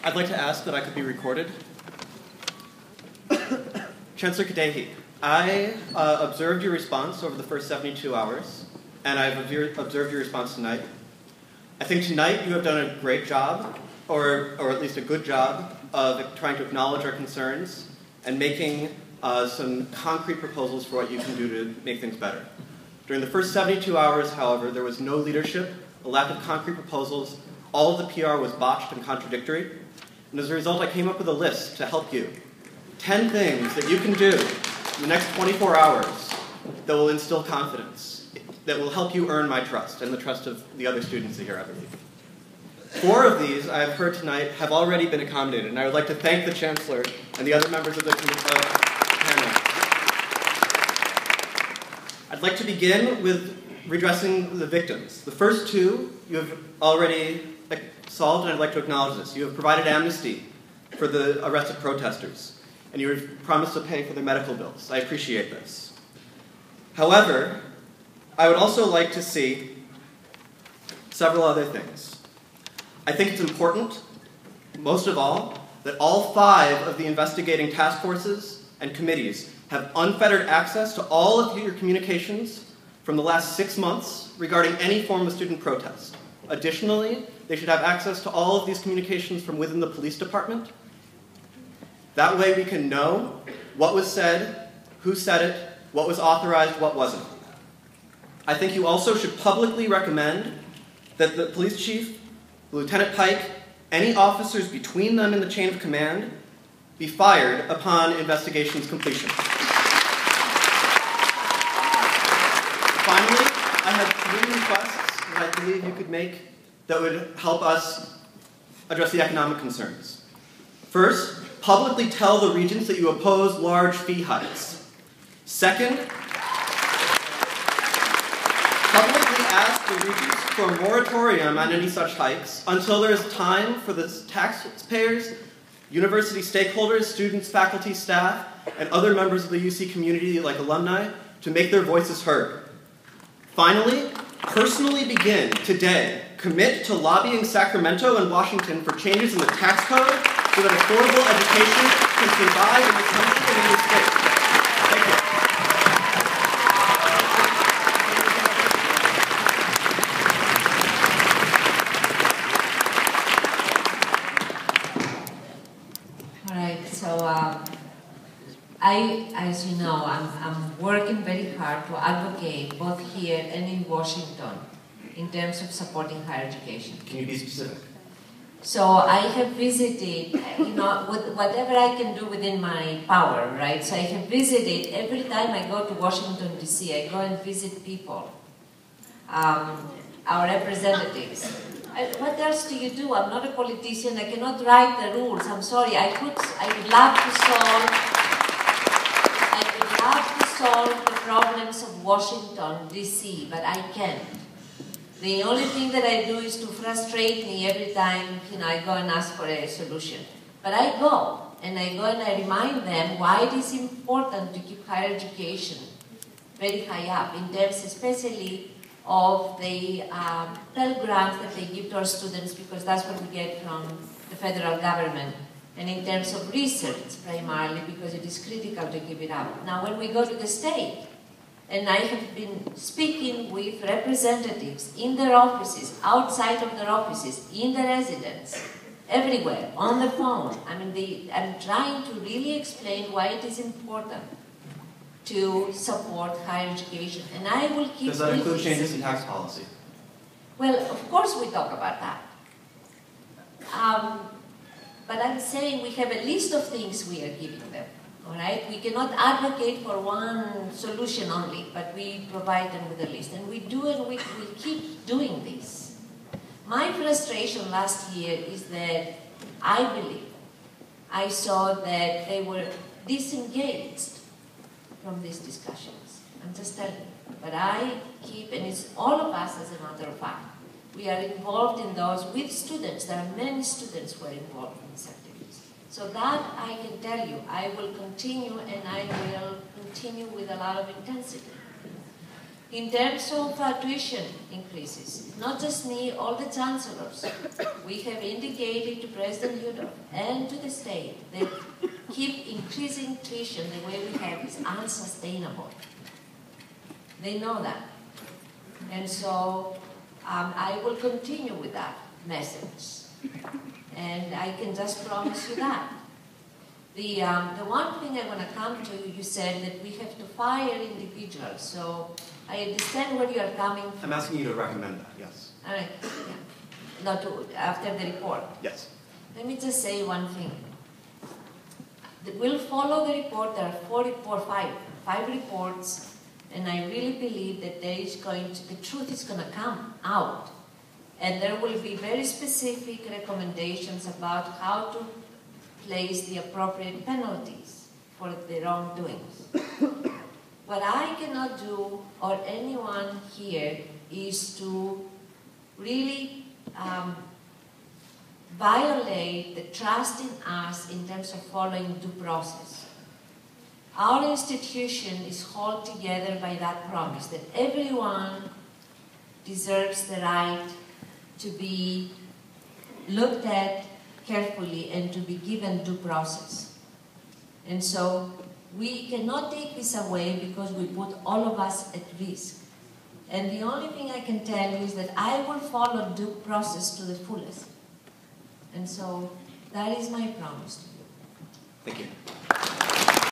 I'd like to ask that I could be recorded. Chancellor Katehi, I observed your response over the first 72 hours, and I've observed your response tonight. I think tonight you have done a great job, or at least a good job, of trying to acknowledge our concerns and making some concrete proposals for what you can do to make things better. During the first 72 hours, however, there was no leadership, a lack of concrete proposals, all of the PR was botched and contradictory, and as a result I came up with a list to help you. 10 things that you can do in the next 24 hours that will instill confidence, that will help you earn my trust and the trust of the other students here, I believe. 4 of these, I have heard tonight, have already been accommodated, and I would like to thank the Chancellor and the other members of the panel. I'd like to begin with redressing the victims. The first 2 you have already solved, and I'd like to acknowledge this. You have provided amnesty for the arrested protesters, and you have promised to pay for their medical bills. I appreciate this. However, I would also like to see several other things. I think it's important, most of all, that all 5 of the investigating task forces and committees have unfettered access to all of your communications from the last 6 months regarding any form of student protest. Additionally, they should have access to all of these communications from within the police department. That way we can know what was said, who said it, what was authorized, what wasn't. I think you also should publicly recommend that the police chief, Lieutenant Pike, any officers between them in the chain of command be fired upon investigation's completion. Finally, I have 3 requests that I believe you could make that would help us address the economic concerns. First, publicly tell the regents that you oppose large fee hikes. Second, publicly ask the regents for a moratorium on any such hikes until there is time for the taxpayers, university stakeholders, students, faculty, staff, and other members of the UC community like alumni to make their voices heard. Finally, personally begin today, commit to lobbying Sacramento and Washington for changes in the tax code so that affordable education can survive in the country and in the state. Thank you. All right, so as you know, I'm working very hard to advocate both here and in Washington in terms of supporting higher education. Can you be specific? So I have visited, with whatever I can do within my power, right? So I have visited, every time I go to Washington, D.C., I go and visit people, our representatives. What else do you do? I'm not a politician, I cannot write the rules, I'm sorry. I would love to solve the problems of Washington, D.C., but I can't. The only thing that I do is to frustrate me every time, I go and ask for a solution. But I go and I remind them why it is important to keep higher education very high up, in terms especially of the Pell Grants that they give to our students, because that's what we get from the federal government, and in terms of research primarily, because it is critical to keep it up. Now when we go to the state, and I have been speaking with representatives in their offices, outside of their offices, in the residence, everywhere, on the phone. I'm trying to really explain why it is important to support higher education. And I will keep Does that include changes in tax policy? Well, of course we talk about that. But I'm saying we have a list of things we are giving them. All right? We cannot advocate for one solution only, but we provide them with a list. And we do it, we keep doing this. My frustration last year is that I believe I saw that they were disengaged from these discussions. I'm just telling you. But I keep, and it's all of us as a matter of fact, we are involved in those with students. There are many students who are involved in these activities. So that I can tell you, I will continue, and I will continue with a lot of intensity. In terms of tuition increases, not just me, all the chancellors, we have indicated to President Yudov and to the state that keep increasing tuition the way we have is unsustainable. They know that. And so I will continue with that message. And I can just promise you that. The one thing I want to come to, you said that we have to fire individuals. So I understand where you are coming from. I'm asking you to recommend that, yes. All right. Yeah. Not to, after the report. Yes. Let me just say one thing. We'll follow the report. There are five reports, and I really believe that there is the truth is going to come out. And there will be very specific recommendations about how to place the appropriate penalties for the wrongdoings. What I cannot do, or anyone here, is to really violate the trust in us in terms of following due process. Our institution is held together by that promise that everyone deserves the right to be looked at carefully and to be given due process. And so we cannot take this away because we put all of us at risk. And the only thing I can tell you is that I will follow due process to the fullest. And so that is my promise to you. Thank you.